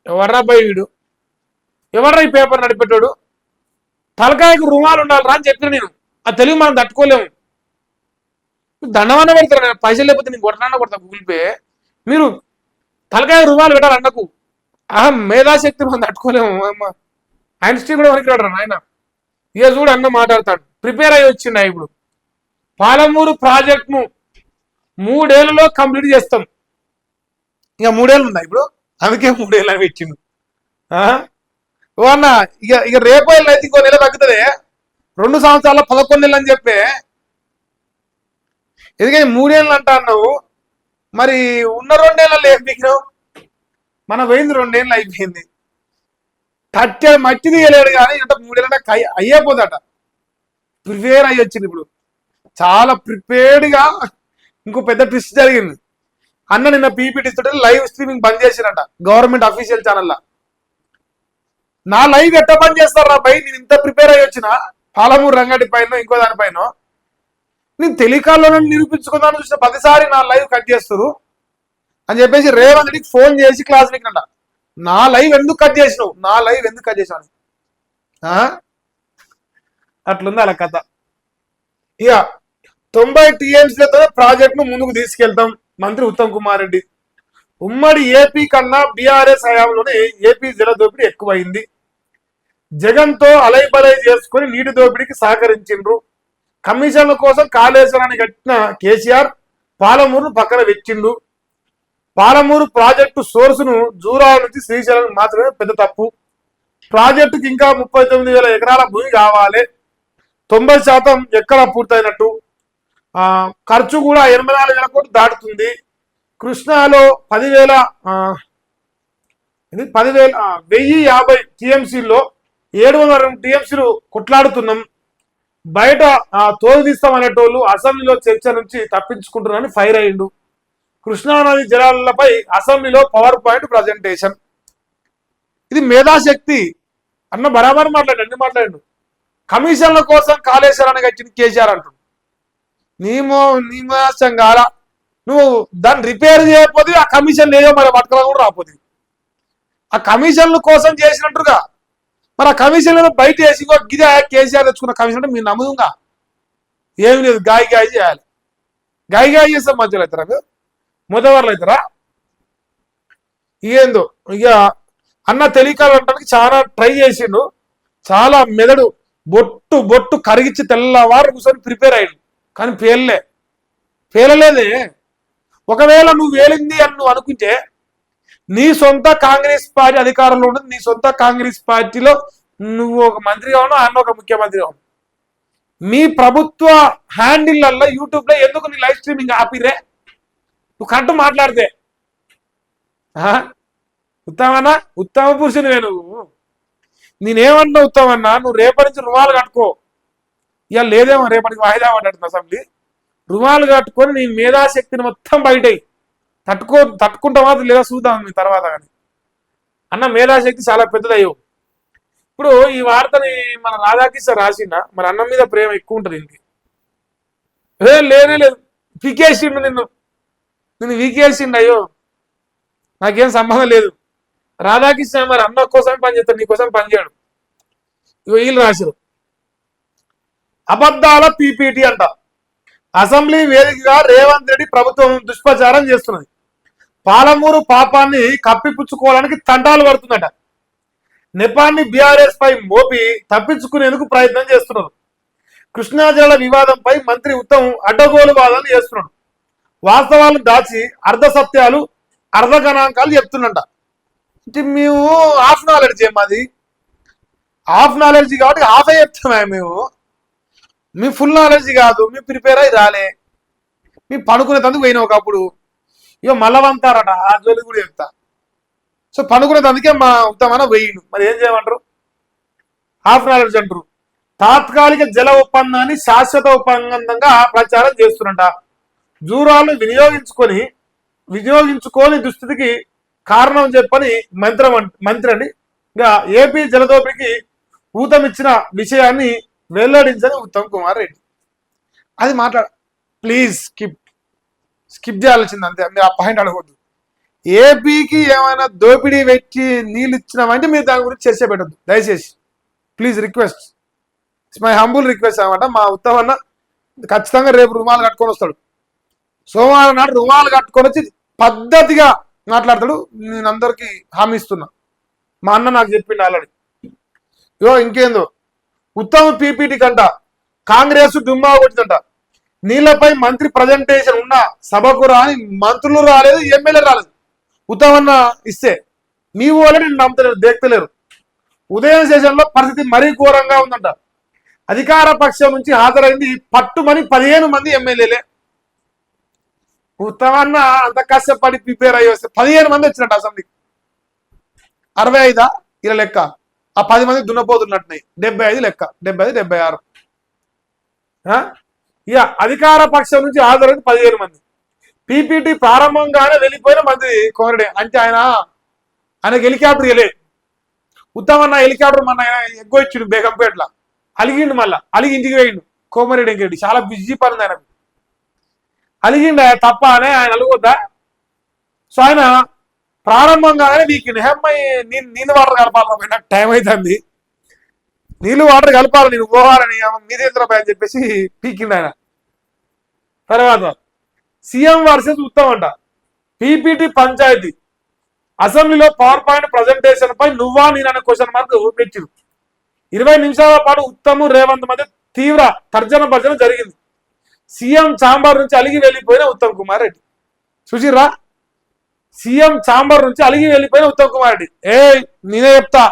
ఎవర్రా బై వీడు, ఎవర్రా ఈ పేపర్ నడిపెట్టాడు, తలకాయకు రుమాలు ఉండాలిరా అని చెప్పిన నేను. ఆ తెలుగు మనం తట్టుకోలేము. దండమన్న పెడతారా, పైసలు లేకపోతే నేను కొట్టనన్నా కొడతా గూగుల్ పే. మీరు తలకాయ రుమాలు పెట్టాలి అన్నకు. మేధాశక్తి మనం తట్టుకోలేము. ఐన్స్టీన్ కూడా వరకు ఆయన. ఇక చూడు అన్న మాట్లాడతాడు, ప్రిపేర్ అయ్యి వచ్చిండ. ఇప్పుడు పాలమూరు ప్రాజెక్ట్ను 3 ఏళ్లలో కంప్లీట్ చేస్తాం. ఇక 3 ఏళ్ళు ఉన్నాయి ఇప్పుడు, అందుకే 3 ఏళ్ళు అని ఇచ్చిండు. ఓ అన్న ఇక రేపు అయితే ఇంకో నెల తగ్గుతుంది. 2 సంవత్సరాల 11 నెలలు అని చెప్పే, ఎందుకని 3 ఏళ్ళు అంటా అన్నావు. మరి ఉన్న 2 ఏళ్ళలో ఏం దిగినావు? మనం పోయింది 2 ఏళ్ళు అయిపోయింది. మట్టి తీయలేడు కానీ అంటే 3 ఏళ్ళ అయ్యేపోదట. ప్రిపేర్ అయ్యి వచ్చింది ఇప్పుడు, చాలా ప్రిపేర్డ్గా. ఇంకో పెద్ద ట్విస్ట్ జరిగింది. అన్న నిన్న పీపీటీ ఇస్తుంటే లైవ్ స్ట్రీమింగ్ బంద్ చేసినట గవర్నమెంట్ అఫీషియల్ ఛానల్లో. నా లైవ్ ఎట్ట బంద్ చేస్తారా బై? నేను ఇంత ప్రిపేర్ అయ్యి వచ్చిన పాలమూరు రంగడి పైన ఇంకో దానిపైన నేను టెలికాల్లో నిరూపించుకుందామని చూసిన 10సారి నా లైవ్ కట్ చేస్తారు అని చెప్పేసి రేవంత్ రెడ్డికి ఫోన్ చేసి క్లాస్ వీక్నంట. నా లైవ్ ఎందుకు కట్ చేసినావు, నా లైవ్ ఎందుకు కట్ చేసాను? అట్లుంది అలా కథ. ఇక 90 టీఎంసీలతో ప్రాజెక్టును ముందుకు తీసుకెళ్తాం మంత్రి ఉత్తమ్ కుమార్ రెడ్డి. ఉమ్మడి ఏపీ కన్నా బీఆర్ఎస్ హయాంలోనే ఏపీ జల దోపిడీ ఎక్కువైంది. జగన్తో అలైబలై చేసుకుని నీటి దోపిడీకి సహకరించిండ్రు. కమిషన్ల కోసం కాళేశ్వరాన్ని కట్టిన కేసీఆర్ పాలమూరును పక్కన వెచ్చిండు. పాలమూరు ప్రాజెక్టు సోర్సును జూరాల నుంచి శ్రీశైలం మాత్రమే పెద్ద తప్పు. ప్రాజెక్టుకి ఇంకా 39,000 ఎకరాల భూమి కావాలి. 90% ఎక్కడ పూర్తయినట్టు. ఖర్చు కూడా 84,000 కోట్లు దాటుతుంది. కృష్ణాలో 1050 టీఎంసీల్లో 702 టీఎంసీలు కొట్లాడుతున్నాం. బయట తోలుదీస్తాం అనేటోళ్ళు అసెంబ్లీలో చర్చ నుంచి తప్పించుకుంటున్నారని ఫైర్ అయ్యిండు. కృష్ణానది జలాలపై అసెంబ్లీలో పవర్ పాయింట్ ప్రజెంటేషన్. ఇది మేధాశక్తి అన్న బరాబర్ మాట్లాడు, అన్ని మాట్లాడు. కమిషన్ల కోసం కాళేశ్వరానికి వచ్చింది కేసీఆర్ అంటుండు. నీమోసం కాల, నువ్వు దాన్ని రిపేర్ చేయకపోతే ఆ కమిషన్ లేదో మరి పట్టుకలా కూడా రాకపోతే. ఆ కమిషన్ల కోసం చేసినట్టుగా మరి ఆ కమిషన్ బయట వేసి గిదే కేసీఆర్ తెచ్చుకున్న కమిషన్ అంటే మీరు నమ్ముదుగా ఏమి లేదు. గాయ చేయాలి, గాయ చేస్తే మధ్యలో అవుతారా, మొదవర్లు అవుతారా? ఏందో ఇక అన్న తెలియకాలంటానికి చాలా ట్రై చేసిండు. చాలా మెదడు బొట్టు కరిగించి తెల్లవారు కూర్చొని ప్రిపేర్ అయ్యాడు. కానీ పేలలేదే. ఒకవేళ నువ్వు వేలింది అని నువ్వు అనుకుంటే నీ సొంత కాంగ్రెస్ పార్టీ అధికారంలో ఉండదు. నీ సొంత కాంగ్రెస్ పార్టీలో నువ్వు ఒక మంత్రిగా ఉన్నావు, ఆయన ఒక ముఖ్యమంత్రిగా ఉన్నావు. మీ ప్రభుత్వ హ్యాండిల్లో యూట్యూబ్లో ఎందుకు నీ లైవ్ స్ట్రీమింగ్ ఆపిరే? నువ్వు కంటూ మాట్లాడితే ఉత్తమన్నా, ఉత్తమ పురుషునివే నువ్వు. నేనేమన్నా ఉత్తమన్నా, నువ్వు రేపటి నుంచి రుమాలు కట్టుకో. ఇవాళ లేదేమో రేపటికి వాయిదా మాట్లాడుతున్నా అసెంబ్లీ. రుమాలు కట్టుకొని నీ మేధాశక్తిని మొత్తం బయటయి తట్టుకుంటా మాత్రం లేదా చూద్దాం మీ తర్వాత. కానీ అన్న మేధాశక్తి చాలా పెద్దదయ్యో. ఇప్పుడు ఈ వార్తని మన రాధాకిషోర్ రాసిండా, మన అన్నం మీద ప్రేమ ఎక్కువ ఉంటుంది ఇంటికి. లేనే లేదు, పీకేసిండు నిన్ను వీకేసిండు. అయ్యో నాకేం సంబంధం లేదు. రాధాకృష్ణ మరి అన్న కోసం పనిచేస్తాడు, నీ కోసం పనిచేయడు. ఇగో వీళ్ళు రాశారు, అబద్ధాల పీపీటీ అంట. అసెంబ్లీ వేదికగా రేవంత్ రెడ్డి ప్రభుత్వం దుష్ప్రచారం చేస్తున్నది. పాలమూరు పాపాన్ని కప్పిపుచ్చుకోవడానికి తంటాలు పడుతుందట. నెపాన్ని బీఆర్ఎస్ పై మోపి తప్పించుకునేందుకు ప్రయత్నం చేస్తున్నారు. కృష్ణా జలాల వివాదంపై మంత్రి ఉత్తమ్ అడ్డగోలు వాదనలు చేస్తున్నాడు. వాస్తవాలను దాచి అర్ధ సత్యాలు అర్ధ గణాంకాలు చెప్తున్నట. మేము హాఫ్ నాలెడ్జ్ మాది, హాఫ్ నాలెడ్జ్ కాబట్టి హాఫే చెప్తామే మేము. మీ ఫుల్ నాలెడ్జ్ కాదు, మేము ప్రిపేర్ అయ్యి రాలే. మేము పడుకునేందుకు పోయినా ఒకప్పుడు. ఇక మళ్ళవంతారట, ఆ జోలి కూడా చెప్తా. సో పడుకునేందుకే మా ఉత్తమన వెయ్యిండు. మరి ఏం చేయమంటారు? హాఫ్ నాలెడ్జ్ అంటారు. తాత్కాలిక జల ఒప్పందాన్ని శాశ్వత ఒప్పందంగా ప్రచారం చేస్తున్నట. జూరాలు వినియోగించుకోని దుస్థితికి కారణం చెప్పని మంత్రి అండి. ఇంకా ఏపీ జలదోపిడికి ఊతమిచ్చిన విషయాన్ని వెల్లడించని ఉత్తమ్ కుమార్ రెడ్డి. అది ప్లీజ్ స్కిప్ చేయాల్సింది అంతే. మీరు ఆ పాయింట్ అడగవద్దు. ఏపీకి ఏమైనా దోపిడీ పెట్టి నీళ్ళు ఇచ్చినామంటే మీరు దాని గురించి చర్చ పెట్టద్దు దయచేసి. Please request, it's my humble request అనమాట. మా ఉత్తమన్న ఖచ్చితంగా రేపు రుమాలు కట్టుకొని వస్తాడు. సోమవారం నాడు రుమాలు కట్టుకొని వచ్చి పద్ధతిగా మాట్లాడతాడు. నేను అందరికీ హామీ ఇస్తున్నా. మా అన్న నాకు చెప్పిండు ఆల్రెడీ. ఇంకేందో ఉత్తమ పీపీటీ కంట కాంగ్రెస్ డుమ్మా కొట్టిందంట. నీళ్లపై మంత్రి ప్రజెంటేషన్ ఉన్న సభకు రాని మంత్రులు రాలేదు, ఎమ్మెల్యే రాలేదు. ఉత్తమన్న ఇస్తే మీ వాళ్ళని నమ్ముతలేరు, దేక్తలేరు. ఉదయం సెషన్లో పరిస్థితి మరీ ఘోరంగా ఉందంట. అధికార పక్షం నుంచి హాజరైంది పట్టుమని 15 మంది ఎమ్మెల్యేలే. ఉత్తమన్న అంత కష్టపడి ప్రిపేర్ అయ్యి వస్తే 15 మంది వచ్చినట్టు అసెంబ్లీకి. 65 ఇలా లెక్క. ఆ 10 మంది దున్నపోతున్నట్టున్నాయి. 75 లెక్క, 75, 76. ఇక అధికార పక్షం నుంచి హాజరైంది 15 మంది. పీపీటీ ప్రారంభంగానే వెళ్ళిపోయిన మంత్రి కోమరెడ్డి. అంటే ఆయనకి హెలికాప్టర్ ఇవ్వలే. ఉత్తమన్న హెలికాప్టర్ మన ఎక్కువ ఇచ్చిండు బేగంపేటలో. అలిగిండు, మళ్ళా అలిగి ఇంటికి వేయండు కోమరెడ్డి వెంకరెడ్డి. చాలా బిజీ పని ఉంది ఆయనకు. అలిగిండ తప్ప అనే ఆయన అలుగొద్దా? సో ఆయన ప్రారంభంగానే వీకింది. హెమ్మాయి నీళ్ళు వాటర్ కలపాలి, నాకు టైం అవుతుంది, నీళ్ళు వాటర్ కలపాలి, నేను పోవాలని మీదేంద్రబాయ్ అని చెప్పేసి పీకిండు ఆయన. తర్వాత సీఎం వర్సెస్ ఉత్తమ్ అంట. పీపీటీ పంచాయతీ అసెంబ్లీలో పవర్ పాయింట్ ప్రజెంటేషన్ పై నువ్వా నేననే క్వశ్చన్ మార్క్ పెట్టింది. 20 నిమిషాల పాటు ఉత్తమ్ రేవంత్ మధ్య తీవ్ర తర్జన భర్జన జరిగింది. సీఎం ఛాంబర్ నుంచి అలిగి వెళ్ళిపోయిన ఉత్తమ్ కుమార్ రెడ్డి. చూసిర్రా, సీఎం ఛాంబర్ నుంచి అలిగి వెళ్ళిపోయిన ఉత్తమ్ కుమార్ రెడ్డి. నేనే చెప్తా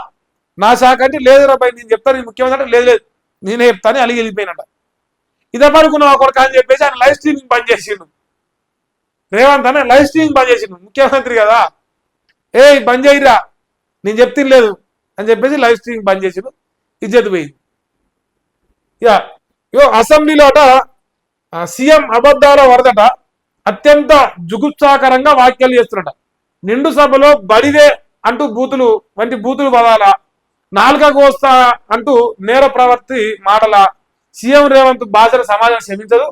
నా శాఖ అంటే, లేదు రాబాయ్ నేను చెప్తాను, నేను ముఖ్యమంత్రి అంటే, లేదు లేదు నేనే చెప్తాను అలిగి వెళ్ళిపోయినట. ఇదే పడుకున్నావు ఒకటి అని చెప్పేసి ఆయన లైవ్ స్ట్రీమింగ్ బంద్ చేసిండు. రేవంత్ అన్న లైవ్ స్ట్రీమింగ్ బంద్ చేసిండు, ముఖ్యమంత్రి కదా, బంద్ చేయరా నేను చెప్తే లేదు అని చెప్పేసి లైవ్ స్ట్రీమింగ్ బంద్ చేసిండు. ఇజ్జత్ పోయింది. అసెంబ్లీలో సీఎం అబద్ధాల వరదట. అత్యంత జుగుప్సాకరంగా వ్యాఖ్యలు చేస్తున్నట. నిండు సభలో బడిదే అంటూ వంటి బూతులు పదాల, నాలుక కోస్తా అంటూ నేర ప్రవర్తి మాటల. సీఎం రేవంత్ భాషను సమాజం క్షమించదు.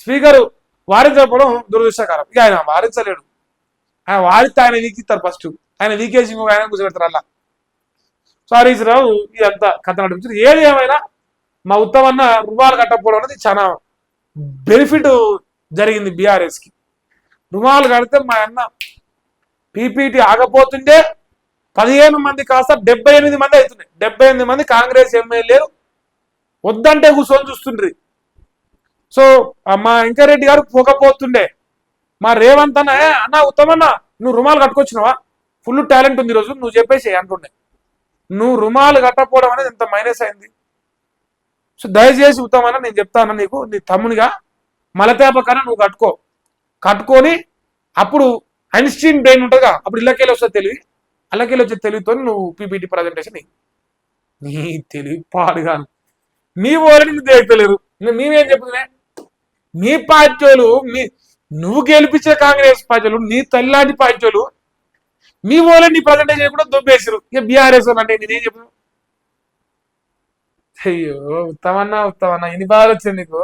స్పీకర్ వారించకపోవడం దురదృష్టకరం. ఇక ఆయన వారించలేడు. ఆయన వారిస్తే ఆయన వీకిస్తారు. ఫస్ట్ ఆయన వీకేసి ఆయన కూర్చోబెడతారు అలా. సారీ రావు ఇదంతా కథ నడిపించారు. ఏది ఏమైనా మా ఉత్తమన్న రుమాలు కట్టకపోవడం అనేది చాలా బెనిఫిట్ జరిగింది బీఆర్ఎస్ కి. రుమాలు కడితే మా అన్న పీపీటీ ఆగపోతుంటే 15 మంది కాస్త 78 మంది అవుతున్నాయి. 78 మంది కాంగ్రెస్ ఎమ్మెల్యేలు వద్దంటే కూర్చొని చూస్తుండ్రి. సో మా వెంకరెడ్డి గారు పోకపోతుండే, మా రేవంత్ అన్న ఉత్తమన్న నువ్వు రుమాలు కట్టుకొచ్చినావా, ఫుల్ టాలెంట్ ఉంది ఈరోజు నువ్వు చెప్పేసి అంటుండే. నువ్వు రుమాలు కట్టకపోవడం అనేది ఎంత మైనస్ అయింది. సో దయచేసి ఉత్తమన్న నేను చెప్తాను నీకు, నీ తమ్మునిగా మలతేప కన్నా నువ్వు కట్టుకొని అప్పుడు ఐన్స్టీన్ బ్రెయిన్ ఉంటుందిగా, అప్పుడు ఇళ్ళకెళ్ళి వస్తుంది తెలివి, అల్లకెళ్ళి వచ్చే తెలివితో నువ్వు పీపీటీ ప్రజెంటేషన్ నీ తెలివి పాడుగాను. మీ వాళ్ళని నువ్వు దేగలేరు. మేమేం చెప్తున్నా, మీ పార్టీలు నువ్వు గెలిపించే కాంగ్రెస్ పార్టీలు, నీ తల్లాంటి పార్టీలు మీ వాళ్ళని ప్రజెంటేషన్ కూడా దొబ్బేసారు. ఇక బీఆర్ఎస్ అంటే నేనేం చెప్పను. అయ్యో ఉత్తమన్నా ఎన్ని బాధలు వచ్చింది నీకు.